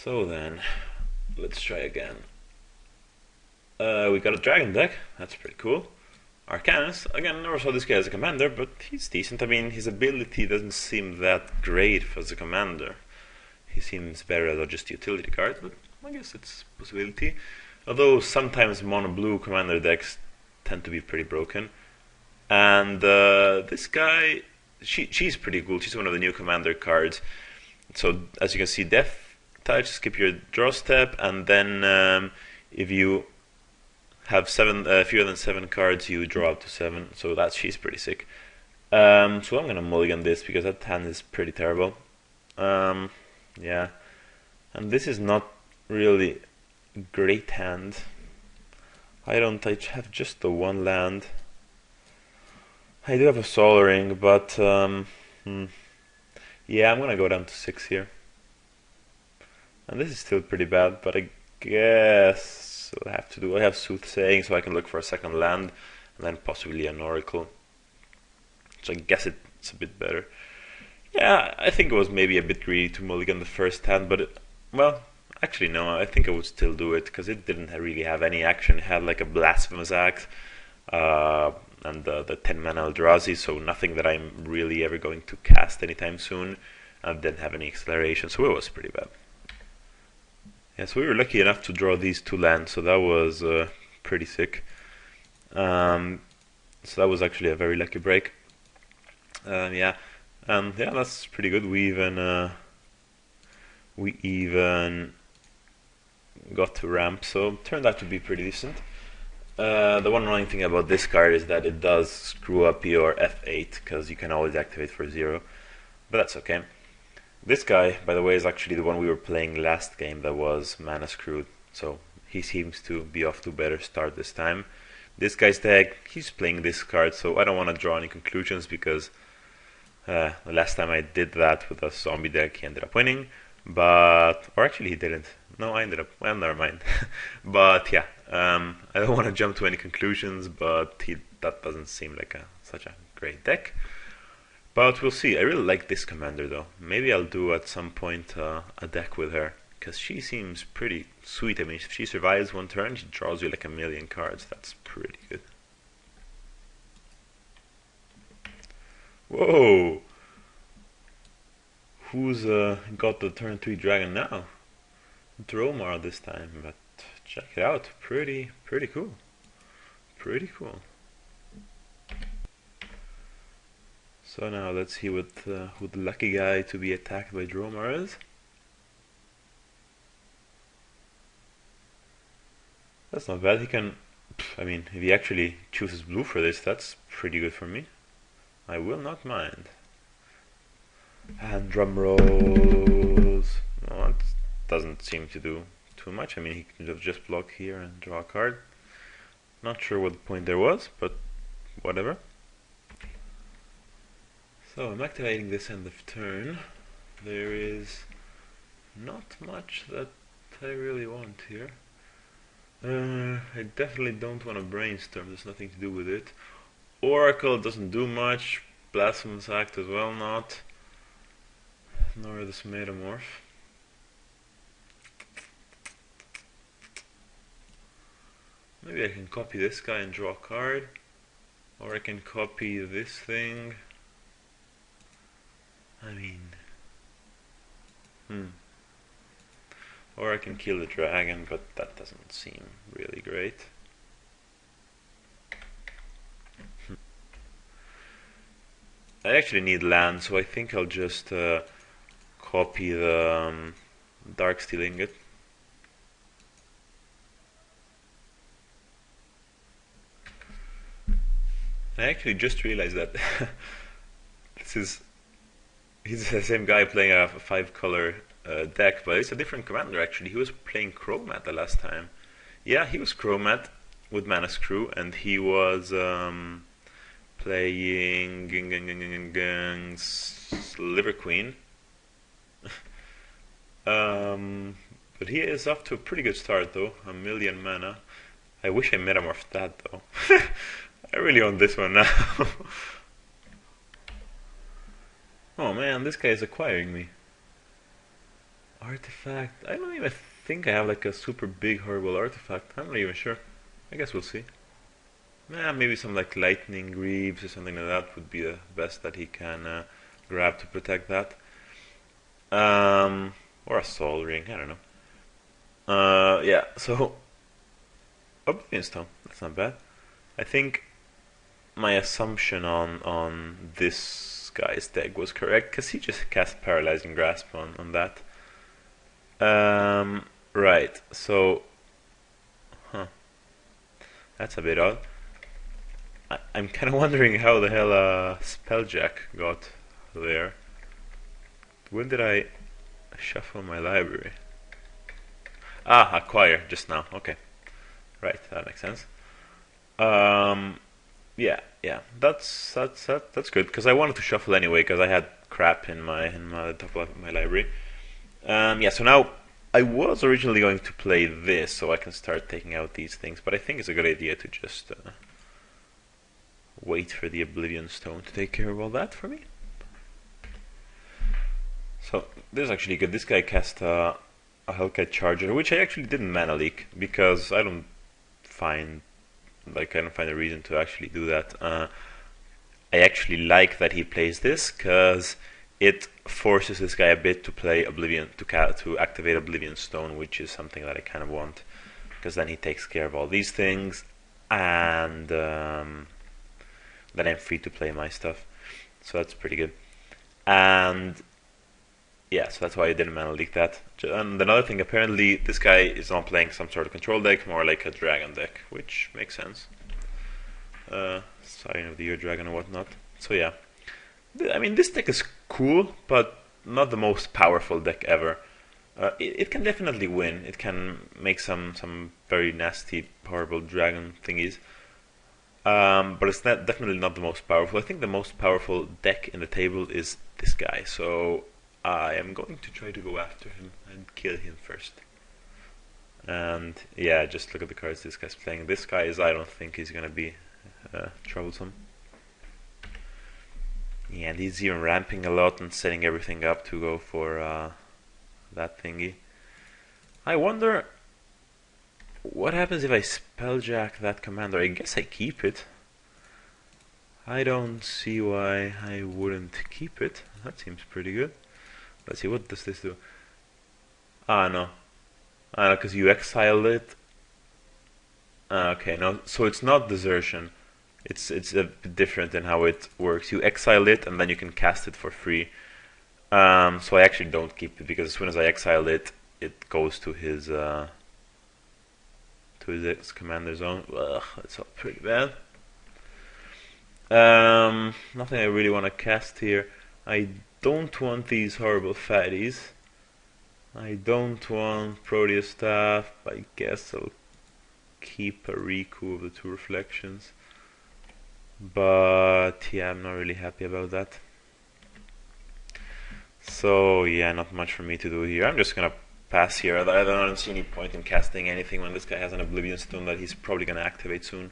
So then, let's try again. We got a dragon deck, that's pretty cool. Arcanus, again, never saw this guy as a commander, but he's decent. I mean, his ability doesn't seem that great as a commander. He seems better as just a utility card, but I guess it's a possibility. Although sometimes mono blue commander decks tend to be pretty broken. And this guy, she's pretty cool. She's one of the new commander cards. So as you can see, Death Touch, skip your draw step, and then if you have fewer than 7 cards, you draw up to 7. So she's pretty sick. So I'm gonna mulligan this because that hand is pretty terrible. Yeah, and this is not really a great hand. I have just the one land. I do have a Soul Ring, but yeah, I'm gonna go down to 6 here. And this is still pretty bad, but I guess I have Soothsaying, so I can look for a second land, and then possibly an Oracle. So I guess it's a bit better. Yeah, I think it was maybe a bit greedy to mulligan the first hand, but well, actually no, I think I would still do it, because it didn't really have any action. It had like a Blasphemous Act, and the 10 mana Eldrazi, so nothing that I'm really ever going to cast anytime soon, and didn't have any acceleration, so it was pretty bad. Yeah, so we were lucky enough to draw these 2 lands, so that was pretty sick. So that was actually a very lucky break. Yeah, and yeah, that's pretty good. We even got to ramp, so it turned out to be pretty decent. The one annoying thing about this card is that it does screw up your F8, because you can always activate for 0, but that's okay. This guy, by the way, is actually the one we were playing last game that was mana screwed, so he seems to be off to a better start this time. This guy's deck, he's playing this card, so I don't want to draw any conclusions, because the last time I did that with a zombie deck, he ended up winning, or actually he didn't. No, I ended up, well, never mind. But yeah, I don't want to jump to any conclusions, but that doesn't seem like such a great deck. But we'll see. I really like this commander though. Maybe I'll do at some point a deck with her, because she seems pretty sweet. I mean, if she survives one turn, she draws you like a million cards. That's pretty good. Whoa! Who's got the turn 3 dragon now? Dromar this time, but check it out. Pretty cool. Pretty cool. So now let's see what the lucky guy to be attacked by Dromar is. That's not bad. He can, I mean, if he actually chooses blue for this, that's pretty good for me. I will not mind. And drum rolls. No, it doesn't seem to do too much. I mean, he could have just blocked here and draw a card. Not sure what the point there was, but whatever. So I'm activating this end of turn. There is not much that I really want here. I definitely don't want to brainstorm, there's nothing to do with it. Oracle doesn't do much, Blasphemous Act as well not, nor this Metamorph. Maybe I can copy this guy and draw a card, or I can copy this thing. I mean, or I can kill the dragon, but that doesn't seem really great. I actually need land, so I think I'll just copy the Darksteel Ingot. I actually just realized that he's the same guy playing a 5-color deck, but it's a different commander actually. He was playing Chromat the last time. Yeah, he was Chromat with Mana Screw, and he was playing Liver Queen. But he is off to a pretty good start though, 1,000,000 mana. I wish I metamorphed that though. I really own this one now. Oh man, this guy is acquiring me. Are artifact. I don't even think I have like a super big horrible artifact. I'm not even sure. I guess we'll see. Maybe some like lightning greaves or something like that would be the best that he can grab to protect that. Or a soul ring, I don't know. Yeah, so Oblivion Stone, that's not bad. I think my assumption on this guy's deck was correct, because he just cast Paralyzing Grasp on that. Right, so... That's a bit odd. I'm kind of wondering how the hell Spelljack got there. When did I shuffle my library? Acquire, just now, okay. Right, that makes sense. Yeah, that's good, because I wanted to shuffle anyway, because I had crap in my top of my library. Yeah, so now I was originally going to play this, so I can start taking out these things, but I think it's a good idea to just wait for the Oblivion Stone to take care of all that for me. So this is actually good. This guy cast a Hellcat Charger, which I actually didn't mana leak, because I don't find a reason to actually do that. I actually like that he plays this, because it forces this guy a bit to play Oblivion, to activate Oblivion Stone, which is something that I kind of want, because then he takes care of all these things, and then I'm free to play my stuff. So that's pretty good. And yeah, so that's why I didn't mana leak that. And another thing, apparently this guy is not playing some sort of control deck, more like a dragon deck, which makes sense. Sign of the Year Dragon and whatnot. So yeah, I mean, this deck is cool, but not the most powerful deck ever. It can definitely win. It can make some very nasty, horrible dragon thingies. But it's definitely not the most powerful. I think the most powerful deck in the table is this guy. So I am going to try to go after him and kill him first. And yeah, just look at the cards this guy's playing. This guy I don't think he's gonna be troublesome. Yeah, and he's even ramping a lot and setting everything up to go for that thingy. I wonder what happens if I Spelljack that commander. I guess I keep it. I don't see why I wouldn't keep it. That seems pretty good. Let's see, what does this do? No. Because you exiled it. Okay, no, so it's not desertion. It's a bit different in how it works. You exile it and then you can cast it for free. So I actually don't keep it, because as soon as I exile it, it goes to his commander zone. Ugh, that's all pretty bad. Nothing I really want to cast here. I don't want these horrible fatties. I don't want Proteus Staff. I guess I'll keep a Riku of the two reflections. But yeah, I'm not really happy about that. So yeah, not much for me to do here. I'm just gonna pass here. I don't see any point in casting anything when this guy has an Oblivion Stone that he's probably gonna activate soon.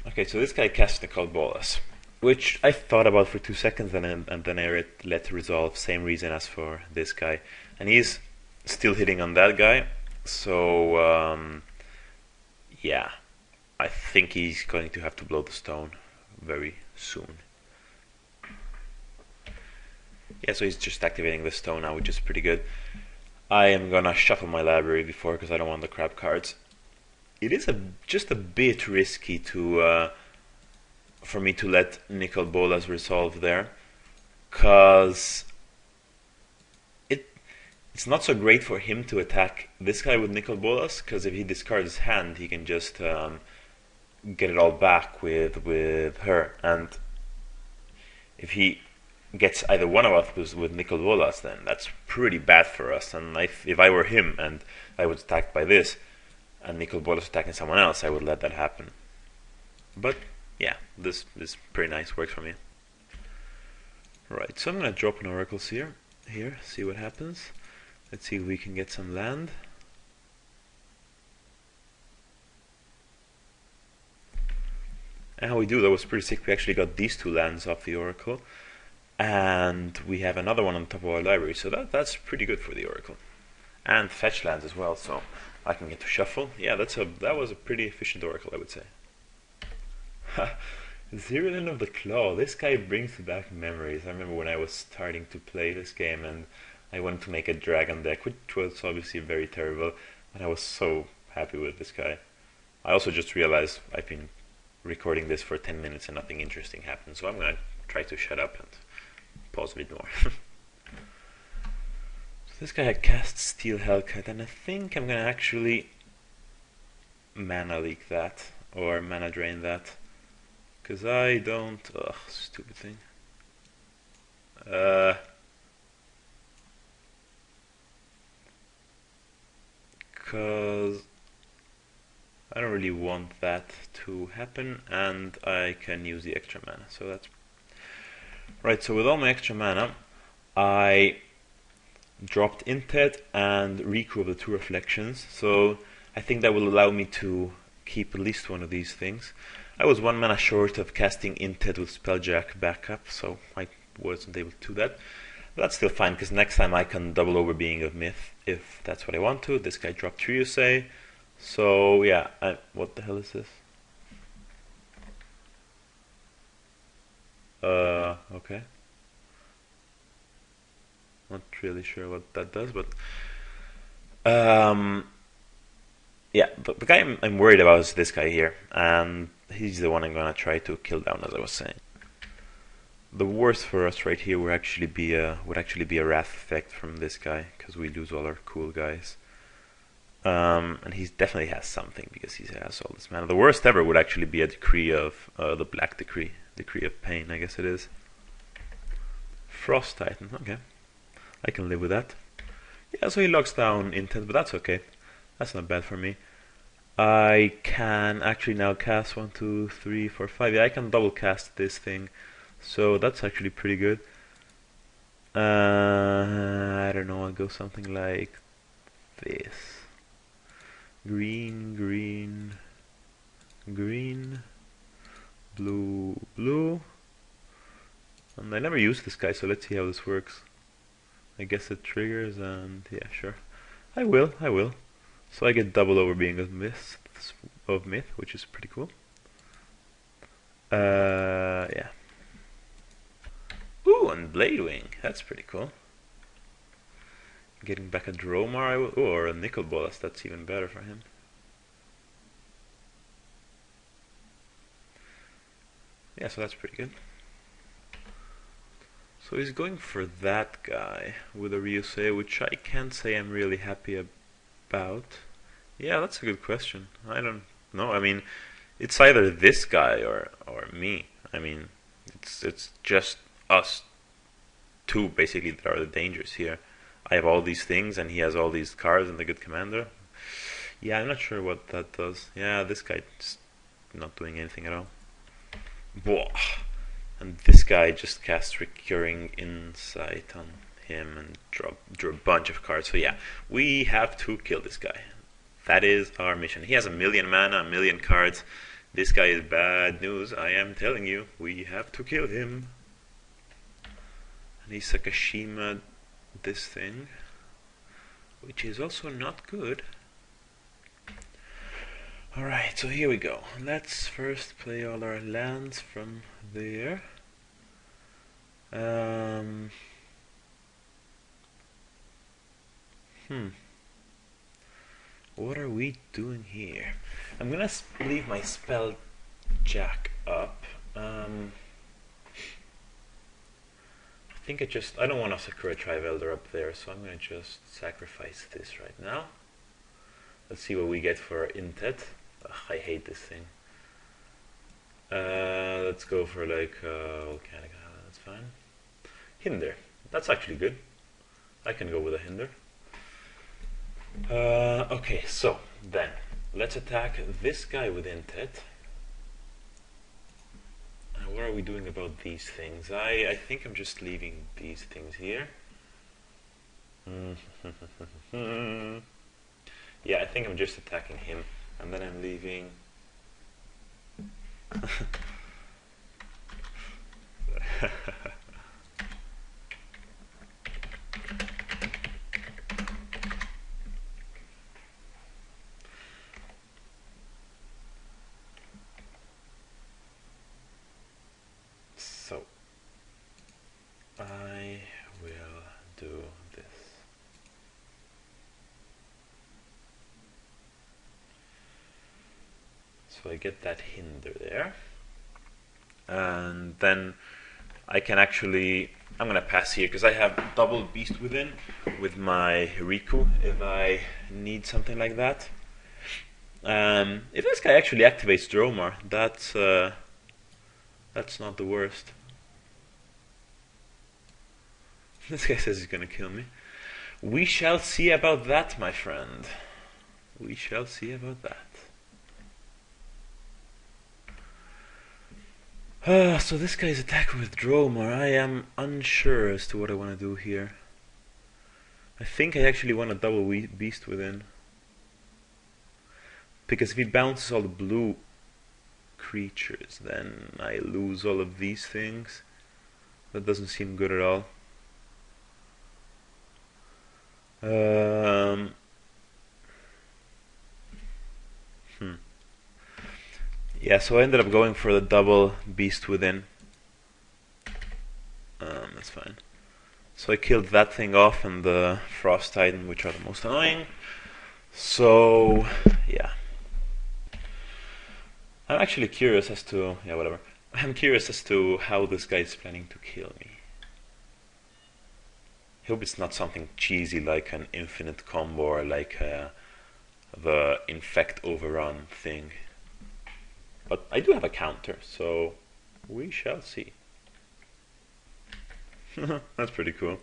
Okay, so this guy cast Nicol Bolas, which I thought about for 2 seconds and then I let resolve. Same reason as for this guy, and he's still hitting on that guy. So yeah, I think he's going to have to blow the stone very soon. Yeah, so he's just activating the stone now, which is pretty good. I am gonna shuffle my library before, because I don't want the crap cards. It is just a bit risky to for me to let Nicol Bolas resolve there, because it's not so great for him to attack this guy with Nicol Bolas, because if he discards his hand, he can just get it all back with her, and if he gets either one of us with Nicol Bolas, then that's pretty bad for us. And if I were him and I was attacked by this, and Nicol Bolas attacking someone else, I would let that happen. But yeah, this is pretty nice, works for me. Right, so I'm gonna drop an Oracle here, see what happens. Let's see if we can get some land. And how we do, that was pretty sick. We actually got these two lands off the Oracle. and we have another one on top of our library, so that's pretty good for the Oracle. And fetch lands as well, so I can get to shuffle. Yeah, that was a pretty efficient Oracle, I would say. Zeroing of the Claw. This guy brings back memories. I remember when I was starting to play this game and I wanted to make a dragon deck, which was obviously very terrible, and I was so happy with this guy. I also just realized I've been recording this for 10 minutes and nothing interesting happened, so I'm gonna try to shut up and pause a bit more. So this guy had cast Steel Hellcat, and I think I'm gonna actually mana leak that, or mana drain that, because I don't... ugh, stupid thing. Because I don't really want that to happen, and I can use the extra mana, so that's... Right, so with all my extra mana, I dropped Intet and Riku of the Two Reflections, so I think that will allow me to keep at least one of these things. I was 1 mana short of casting Intet with Spelljack backup, so I wasn't able to do that. But that's still fine, because next time I can double over Being of Myth, if that's what I want to. This guy dropped Ryusei, so yeah, what the hell is this? Okay. Not really sure what that does, but yeah, but the guy I'm worried about is this guy here, and he's the one I'm gonna try to kill down, as I was saying. The worst for us right here would actually be a wrath effect from this guy, because we lose all our cool guys. And he definitely has something, because he has all this mana. The worst ever would actually be a decree of the Black Decree of Pain, I guess it is. Frost Titan, okay, I can live with that. Yeah, so he locks down Intent, but that's okay. That's not bad for me. I can actually now cast 1, 2, 3, 4, 5. Yeah, I can double cast this thing, so that's actually pretty good. I don't know, I'll go something like this. Green, green, green, blue, blue. And I never used this guy, so let's see how this works. I guess it triggers, and yeah, sure. I will. So I get double over Being of Myth, which is pretty cool. Yeah. Ooh, and Bladewing, that's pretty cool. Getting back a Dromar, or a Nicol Bolas, that's even better for him. Yeah, so that's pretty good. So he's going for that guy with a Ryusei, which I can't say I'm really happy about. Yeah, that's a good question. I don't know. I mean, it's either this guy or me. I mean, it's just us two basically that are the dangers here. I have all these things, and he has all these cards and the good commander. Yeah, I'm not sure what that does. Yeah, this guy's not doing anything at all. Whoa. And this guy just casts Recurring Insight on him and drew a bunch of cards. So yeah, we have to kill this guy. That is our mission. He has 1,000,000 mana, 1,000,000 cards. This guy is bad news, I am telling you. We have to kill him. And he Sakashima this thing, which is also not good. Alright, so here we go. Let's first play all our lands from there. What are we doing here? I'm gonna leave my spell jack up. I think I don't want a Sakura Trivelder up there, so I'm gonna just sacrifice this right now. Let's see what we get for Intet. Ugh, I hate this thing. Let's go for like Volcanic Island, that's fine. Hinder, that's actually good. I can go with a Hinder. Okay, so then let's attack this guy with Intet. And what are we doing about these things? I think I'm just leaving these things here. Yeah, I think I'm just attacking him, and then I'm leaving. do this. So I get that hinder there. And then I can actually, I'm going to pass here because I have double Beast Within with my Riku if I need something like that. If this guy actually activates Dromar, that's not the worst. This guy says he's going to kill me. We shall see about that, my friend. We shall see about that. So this guy's attacking with Dromar. I am unsure as to what I want to do here. I think I actually want a double Beast Within. Because if he bounces all the blue creatures, then I lose all of these things. That doesn't seem good at all. Yeah, so I ended up going for the double Beast Within. That's fine. So I killed that thing off and the Frost Titan, which are the most annoying. So, yeah. I'm actually curious as to... yeah, whatever. I'm curious as to how this guy is planning to kill me. I hope it's not something cheesy like an infinite combo or like the Infect Overrun thing. But I do have a counter, so we shall see. That's pretty cool.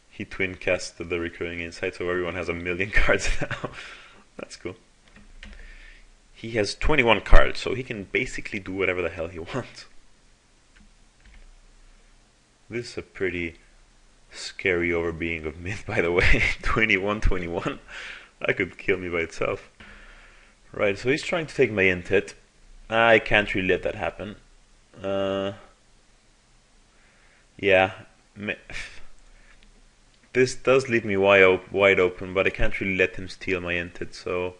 He twin casted the Recurring Insight, so everyone has 1,000,000 cards now. That's cool. He has 21 cards, so he can basically do whatever the hell he wants. This is a pretty scary overbeing of Myth, by the way. 21-21. That could kill me by itself. Right, so he's trying to take my Intet. I can't really let that happen. Yeah. This does leave me wide open, but I can't really let him steal my Intet, so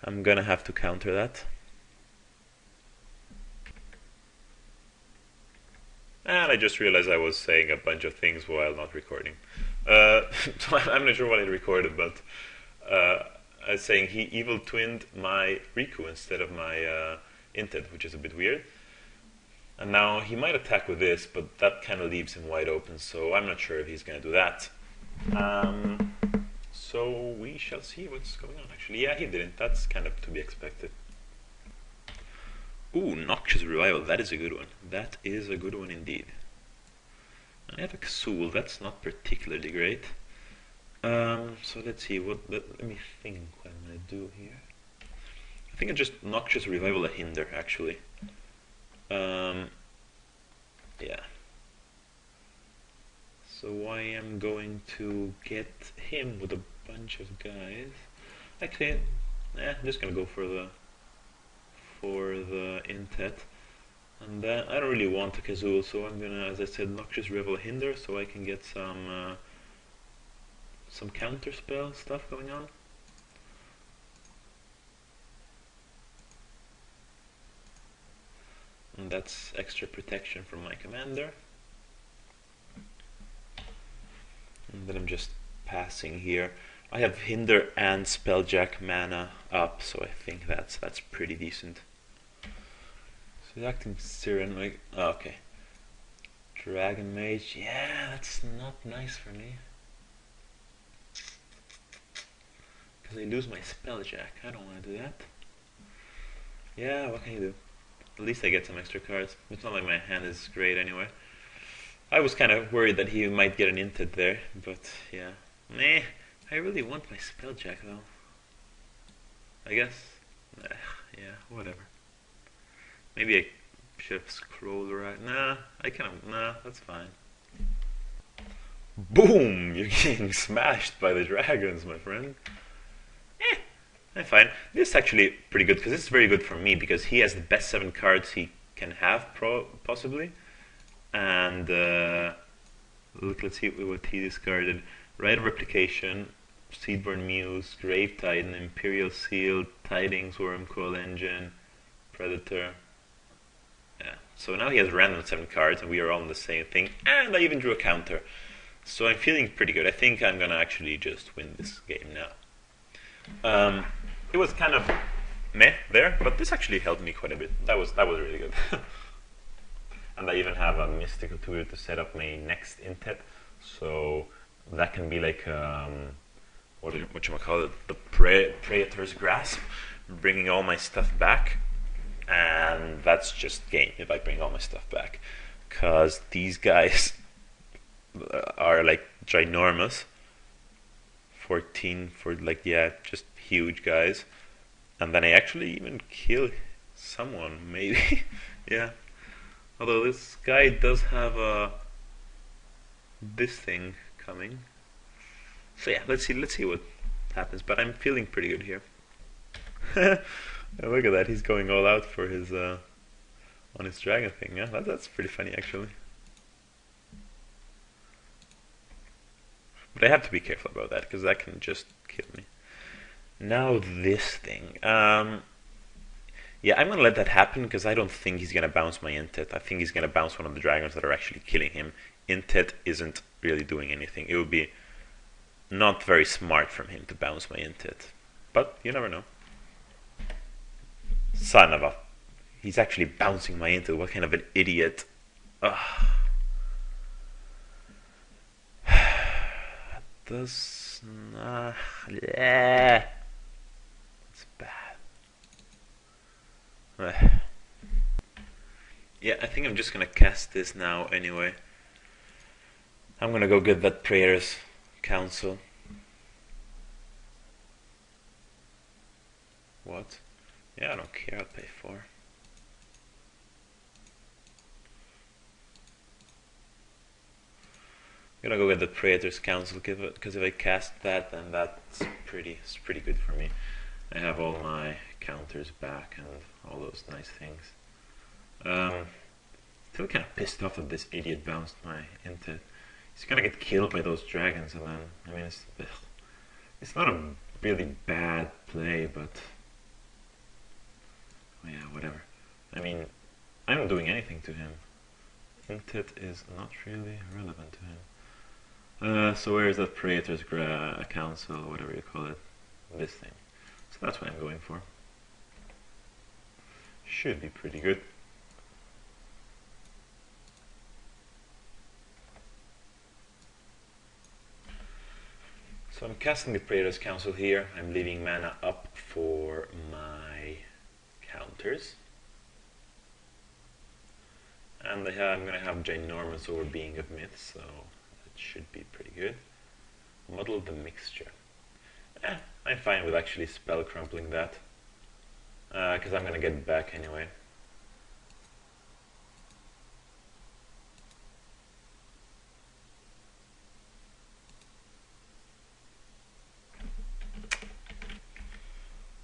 I'm gonna have to counter that. And I just realized I was saying a bunch of things while not recording. So I'm not sure what I recorded, but I was saying he evil twinned my Riku instead of my Intet, which is a bit weird. And now he might attack with this, but that kind of leaves him wide open, so I'm not sure if he's going to do that. So we shall see what's going on, actually. Yeah, he didn't. That's kind of to be expected. Ooh, Noxious Revival. That is a good one. That is a good one indeed. I have a Kazul. That's not particularly great. So let's see. Let me think what I'm going to do here. I think I just Noxious Revival a hinder, actually. Yeah. So I am going to get him with a bunch of guys. Actually, I'm just gonna go for the Intet, and then I don't really want a Kazul, so I'm gonna, as I said, Noxious Revival hinder, so I can get some counter spell stuff going on. And that's extra protection from my commander. And then I'm just passing here. I have hinder and spelljack mana up, so I think that's pretty decent. So he's acting Siren, like, oh, okay. Dragon Mage, yeah, that's not nice for me. Because I lose my spelljack, I don't want to do that. Yeah, what can you do? At least I get some extra cards. It's not like my hand is great anyway. I was kind of worried that he might get an Intet there, but yeah. Meh, I really want my spelljack though. I guess. Yeah, whatever. Maybe I should have scrolled right. Nah, that's fine. Boom! You're getting smashed by the dragons, my friend. I'm fine. This is actually pretty good because this is very good for me because he has the best 7 cards he can have, possibly. And look, let's see what he discarded. Rite of Replication, Seedborn Muse, Grave Titan, Imperial Seal, Tidings, Wormcoil Engine, Predator. Yeah. So now he has random 7 cards and we are all on the same thing. And I even drew a counter. So I'm feeling pretty good. I think I'm gonna actually just win this game now. It was kind of meh there, but this actually helped me quite a bit. That was really good. And I even have a mystical tutor to set up my next Intet, so that can be like what you call it, the Praetor's Grasp, bringing all my stuff back, and that's just game if I bring all my stuff back, because these guys are like ginormous. 14 for like, yeah, just huge guys, and then I actually even kill someone maybe. Yeah, although this guy does have this thing coming. So yeah, let's see what happens. But I'm feeling pretty good here. Look at that, he's going all out for his on his dragon thing. Yeah, that's pretty funny actually. But I have to be careful about that, because that can just kill me. Now this thing. Yeah, I'm gonna let that happen, because I don't think he's gonna bounce my Intet. I think he's gonna bounce one of the dragons that are actually killing him. Intet isn't really doing anything. It would be not very smart from him to bounce my Intet. But you never know. Son of a... He's actually bouncing my Intet. What kind of an idiot. Ugh. Does not... Yeah. It's bad. Yeah, I think I'm just gonna cast this now anyway. I'm gonna go get that Praetor's Council. What? Yeah, I don't care, I'll pay 4. I'm gonna go get the Praetor's Council, because if I cast that, then it's pretty good for me. I have all my counters back and all those nice things. Still kind of pissed off that this idiot bounced my Intet. He's gonna get killed by those dragons, and then, I mean, it's not a really bad play, but oh yeah, whatever. I mean, I'm not doing anything to him. Intet is not really relevant to him. So where is that Praetor's Council, whatever you call it? This thing. So that's what I'm going for. Should be pretty good. So I'm casting the Praetor's Council here. I'm leaving mana up for my counters. And I'm going to have Ginormous over Being of Myth, so should be pretty good. Muddle the Mixture. I'm fine with actually spell crumpling that, because I'm gonna get it back anyway.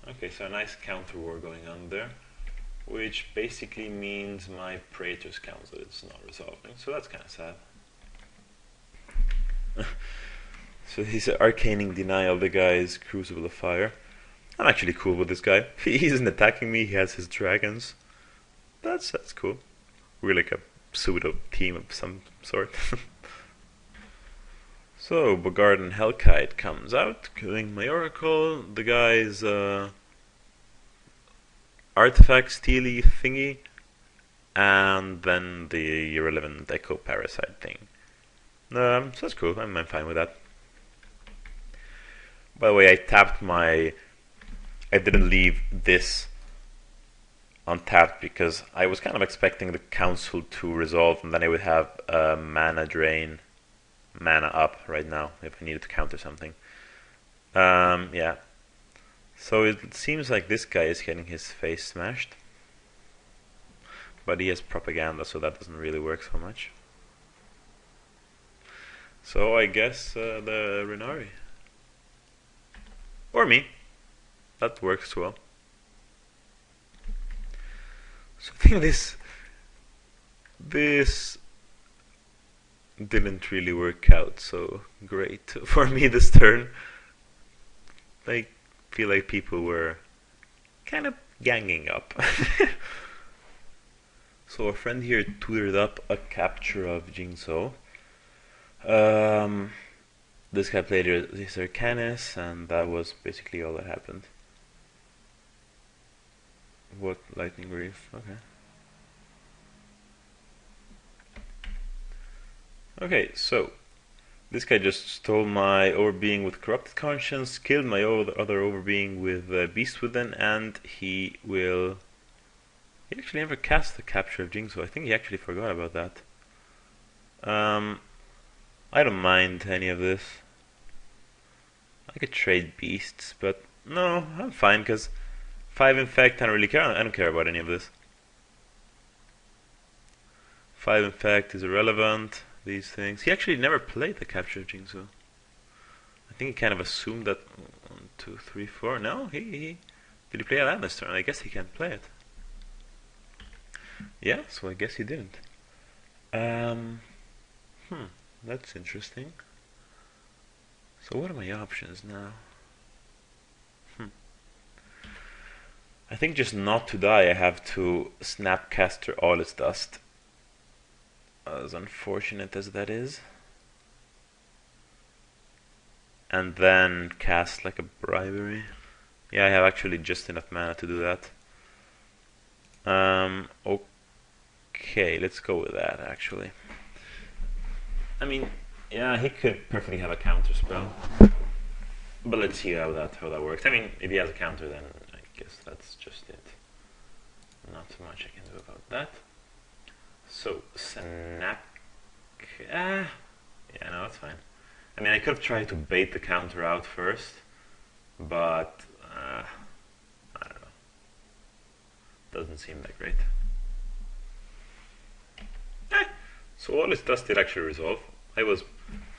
Okay, so a nice counter war going on there, which basically means my Praetor's Council is not resolving, so that's kind of sad. So he's arcaning Denial, the guy's Crucible of Fire. I'm actually cool with this guy. He isn't attacking me, he has his dragons. That's cool. We're like a pseudo team of some sort. So Bogarden Hellkite comes out, killing my Oracle, the guy's artifact steely thingy, and then the irrelevant Echo Parasite thing. So that's cool, I'm fine with that. By the way, I didn't leave this untapped because I was kind of expecting the council to resolve, and then I would have mana drain, mana up right now if I needed to counter something. Yeah. So it seems like this guy is getting his face smashed, but he has propaganda, so that doesn't really work so much. So I guess the Renari. Or me. That works well. So I think this didn't really work out so great for me this turn. I feel like people were kind of ganging up. So a friend here tutored up a capture of Jingzhou. This guy played his Arcanus, and that was basically all that happened. What lightning reef? Okay. Okay, so this guy just stole my overbeing with corrupted conscience, killed my other overbeing with beast within, and he will. He actually never cast the capture of Jingsu. I think he actually forgot about that. I don't mind any of this. I could trade beasts, but no, I'm fine because 5 infect. I don't really care. I don't care about any of this. 5 infect is irrelevant. These things. He actually never played the capture of Jingsu. I think he kind of assumed that 1, 2, 3, 4. No, he did he play that this turn? I guess he can't play it. Yeah, so I guess he didn't. That's interesting. So what are my options now? I think just not to die, I have to Snapcaster all its dust. As unfortunate as that is. And then cast like a bribery. Yeah, I have actually just enough mana to do that. Okay, let's go with that actually. I mean, yeah, he could perfectly have a counter spell. But let's see how that works. I mean, if he has a counter, then I guess that's just it. Not too much I can do about that. So, snap. Yeah, no, that's fine. I mean, I could have tried to bait the counter out first, but I don't know. Doesn't seem that great. So all his dust did actually resolve. I was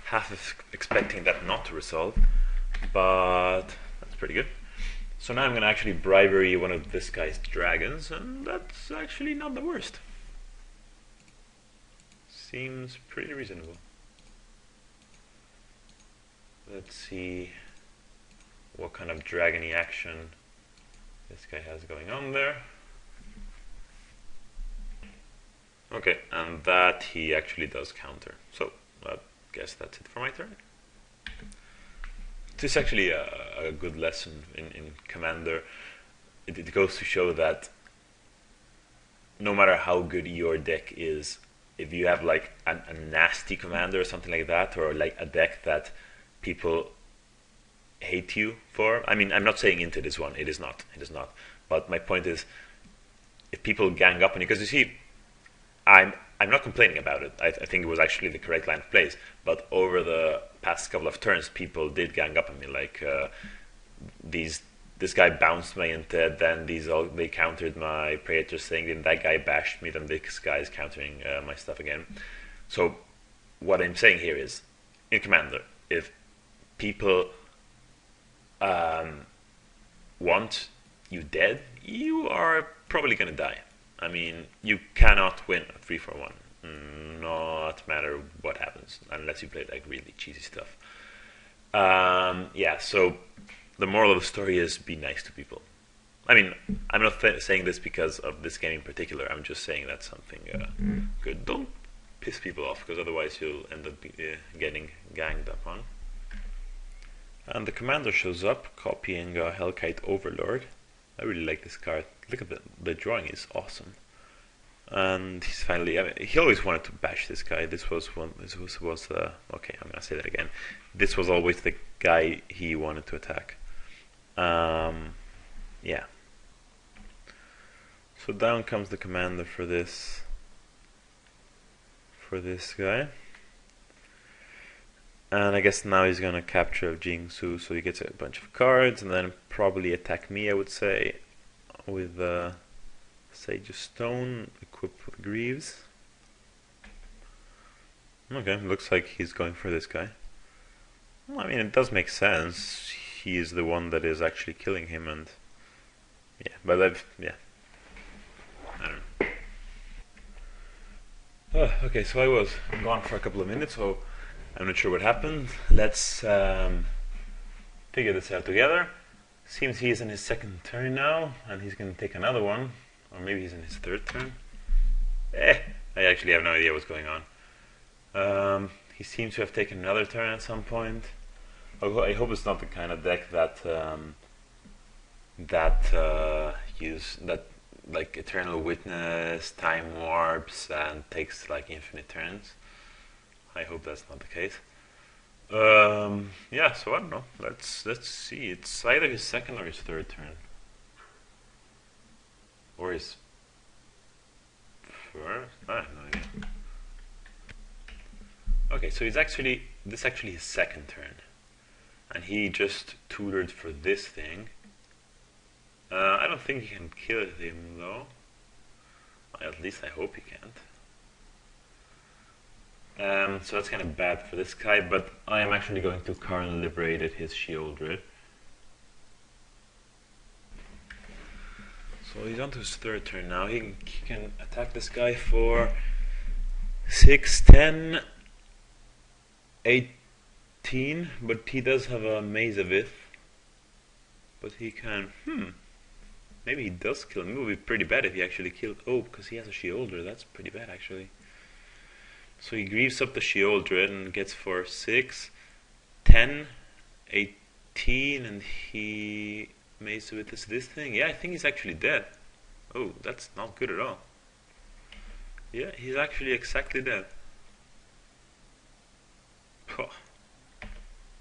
half expecting that not to resolve, but that's pretty good. So now I'm going to actually bribery one of this guy's dragons, and that's actually not the worst. Seems pretty reasonable. Let's see what kind of dragony action this guy has going on there. Okay, and that he actually does counter. So I guess that's it for my turn. This is actually a good lesson in Commander. It goes to show that no matter how good your deck is, if you have like a nasty commander or something like that, or like a deck that people hate you for. I mean, I'm not saying Intet is one. It is not. It is not. But my point is, if people gang up on you, because you see, I'm not complaining about it. I think it was actually the correct line of plays. But over the past couple of turns, people did gang up on me. Like this guy bounced my Intet, then they countered my Praetor thing, then that guy bashed me, then this guy is countering my stuff again. So what I'm saying here is, in Commander, if people want you dead, you are probably going to die. I mean, you cannot win a 3-4-1, not matter what happens, unless you play like really cheesy stuff. Yeah, so the moral of the story is be nice to people. I mean, I'm not saying this because of this game in particular. I'm just saying that's something good. Don't piss people off, because otherwise you'll end up getting ganged up on. And the commander shows up, copying Hellkite Overlord. I really like this card. Look at the drawing is awesome. And he's finally. I mean, he always wanted to bash this guy. This was okay. I'm gonna say that again. This was always the guy he wanted to attack. Yeah. So down comes the commander for this guy. And I guess now he's gonna capture Jingsu, so he gets a bunch of cards, and then probably attack me, I would say, with Sage of Stone equipped with Greaves. Okay, looks like he's going for this guy. Well, I mean, it does make sense. He is the one that is actually killing him, and yeah, but I don't know. Okay, so I was gone for a couple of minutes, so I'm not sure what happened. Let's figure this out together. Seems he's in his second turn now, and he's going to take another one. Or maybe he's in his third turn. I actually have no idea what's going on. He seems to have taken another turn at some point. I hope it's not the kind of deck that use that like Eternal Witness, Time Warps, and takes like infinite turns. I hope that's not the case. Yeah, so I don't know. Let's see. It's either his second or his third turn, or his first. I have no idea. Okay, so this actually his second turn, and he just tutored for this thing. I don't think he can kill him though. At least I hope he can't. So that's kind of bad for this guy, but I am actually going to Karn Liberated his Sheoldred. So he's on to his third turn now. He can attack this guy for 6, 10, 18, but he does have a Maze of Ith. But he can, maybe he does kill him. It would be pretty bad if he actually killed, because he has a Sheoldred. That's pretty bad actually. So he grieves up the Sheoldred and gets for 6, 10, 18, and he mazes with this thing. Yeah, I think he's actually dead. Oh, that's not good at all. Yeah, he's actually exactly dead.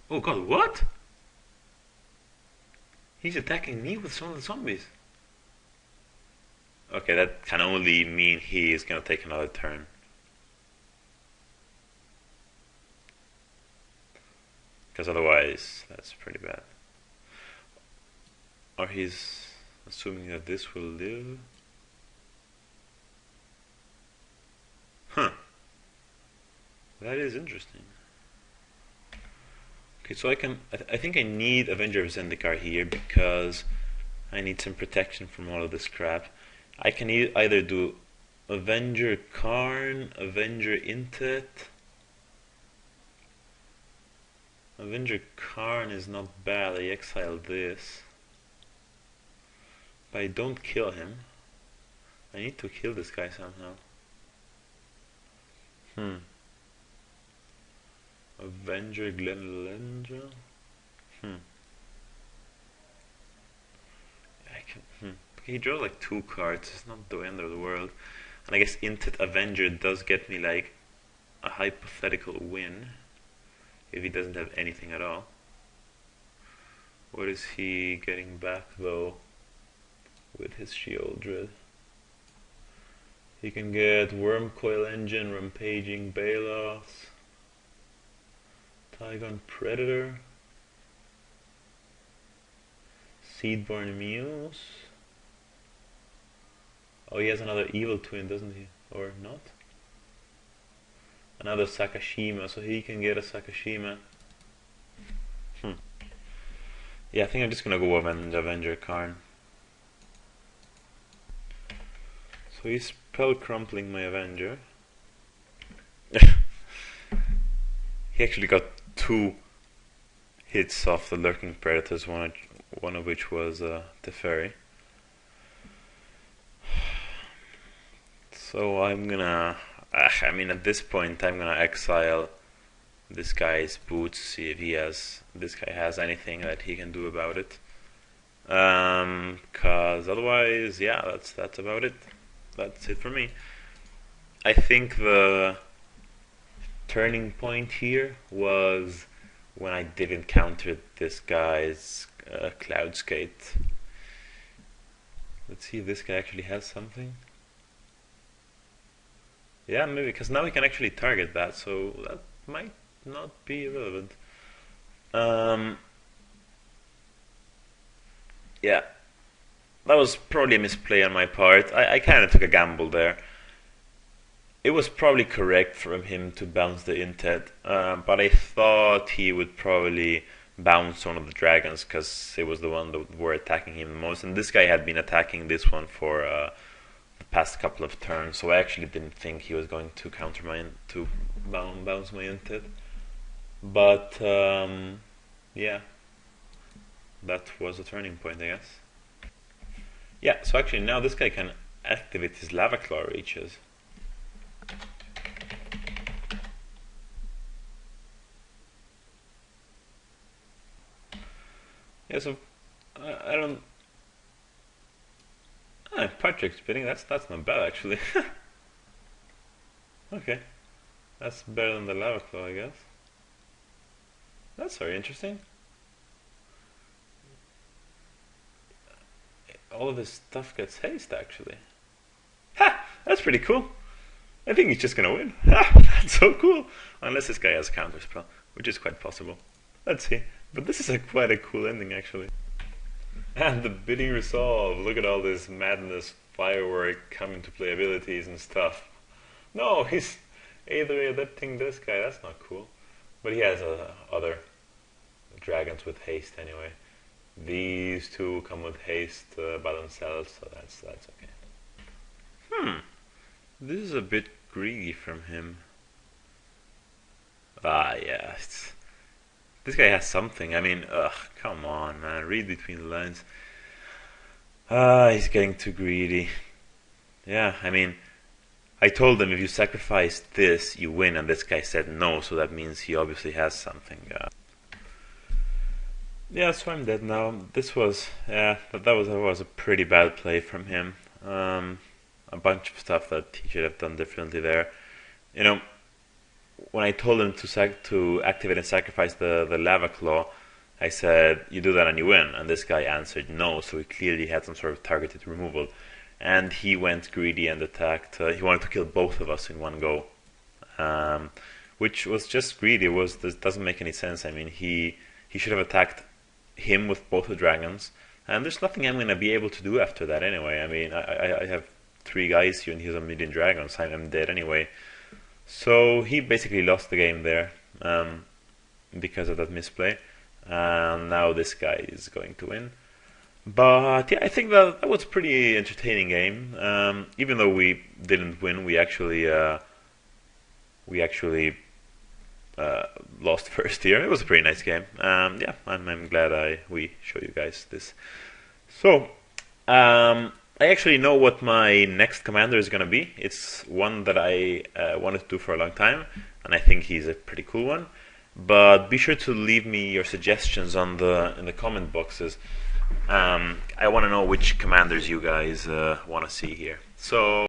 Oh god, what? He's attacking me with some of the zombies. Okay, that can only mean he is gonna take another turn. Because otherwise, that's pretty bad. Or he's assuming that this will live. Huh. That is interesting. Okay, so I think I need Avenger of Zendikar here because I need some protection from all of this crap. I can either do Avenger Karn, Avenger Intet. Avenger Karn is not bad. I exile this. But I don't kill him. I need to kill this guy somehow. Avenger Glenlendra? I can, he draws like 2 cards. It's not the end of the world. And I guess Intet Avenger does get me like a hypothetical win. If he doesn't have anything at all. What is he getting back though with his Sheoldred? He can get Wormcoil Engine, Rampaging Bailoffs, Tygon Predator, Seedborn Muse. Oh, he has another Evil Twin, doesn't he? Or not? Another Sakashima, so he can get a Sakashima. Yeah, I think I'm just gonna go Avenger Karn. So he's spell crumpling my Avenger. He actually got 2 hits off the Lurking Predators, one of which was Teferi. So I'm gonna, I mean at this point I'm gonna exile this guy's boots, see if this guy has anything that he can do about it. Cause otherwise, yeah, that's about it. That's it for me. I think the turning point here was when I did encounter this guy's Cloud Skate. Let's see if this guy actually has something. Yeah, maybe, because now we can actually target that, so that might not be irrelevant. Yeah, that was probably a misplay on my part. I kind of took a gamble there. It was probably correct for him to bounce the Intet, but I thought he would probably bounce one of the dragons because it was the one that were attacking him the most, and this guy had been attacking this one for the past couple of turns, so I actually didn't think he was going to counter bounce my Intet. But yeah, that was a turning point, I guess. Yeah, so actually now this guy can activate his Lava Claw Reaches. Yeah, so I don't. Partridge spinning. That's not bad actually. Okay, that's better than the lava claw, I guess. That's very interesting. All of his stuff gets haste actually. Ha! That's pretty cool. I think he's just gonna win. Ha! That's so cool. Unless this guy has a counter spell, which is quite possible. Let's see. But this is quite a cool ending actually. And the bidding resolve. Look at all this madness, firework, coming to play abilities and stuff. No, he's either adapting this guy. That's not cool. But he has other dragons with haste anyway. These two come with haste by themselves, so that's okay. This is a bit greedy from him. Yeah. This guy has something. I mean, ugh, come on, man. Read between the lines. He's getting too greedy. Yeah, I mean, I told him if you sacrifice this, you win, and this guy said no, so that means he obviously has something. Yeah, so I'm dead now. This was, yeah, that was a pretty bad play from him. A bunch of stuff that he should have done differently there. You know, when I told him to activate and sacrifice the lava claw, I said you do that and you win, and this guy answered no, so he clearly had some sort of targeted removal, and he went greedy and attacked. He wanted to kill both of us in one go, which was just greedy. This doesn't make any sense. I mean, he should have attacked him with both the dragons, and there's nothing I'm gonna be able to do after that anyway. I mean, I have 3 guys here and he's a million dragons. I'm dead anyway. So he basically lost the game there because of that misplay. And now this guy is going to win. But yeah, I think that was a pretty entertaining game. Even though we didn't win, we actually lost first here. It was a pretty nice game. Yeah, I'm glad we show you guys this. So I actually know what my next commander is going to be. It's one that I wanted to do for a long time, and I think he's a pretty cool one. But be sure to leave me your suggestions in the comment boxes. I want to know which commanders you guys want to see here. So